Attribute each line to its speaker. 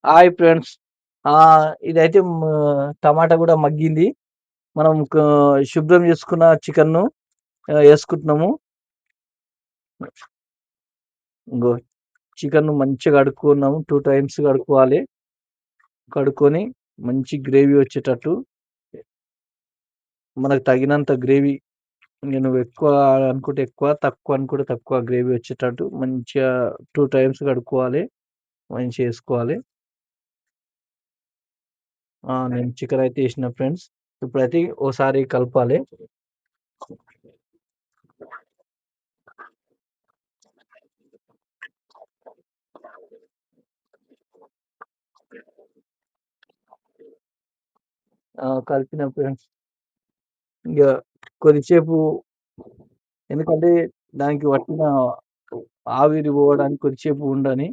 Speaker 1: Hi friends. ఇదైతే టమాటా గూడా మగ్గింది. మనం శుభ్రం చేసుకున్న చికెన్‌ను యేసుకుంటున్నాము. ఇంగో చికెన్‌ను మంచిగా కడుక్కున్నాము. 2 టైమ్స్ కడుక్కోవాలి. కడుక్కొని మంచి గ్రేవీ వచ్చేటట్టు మనకు తగినంత గ్రేవీ నువ్వు ఎక్కువ అనుకుంటే ఎక్కువ, తక్కువ అనుకుంటే తక్కువ గ్రేవీ వచ్చేటట్టు మంచిగా 2 టైమ్స్ కడుక్కోవాలి. మంచిగా యేసుకోవాలి. నేను చికెన్ అయితే యేసినా ఫ్రెండ్స్. ఇప్పుడైతే ఓసారి కలపాలి. కలిపిన ఫ్రెండ్స్ ఇంగ కొద్దిసేపు ఎందుకంటే దానికి పట్టిన ఆవిరి పోవడానికి కొద్దిసేపు ఉండని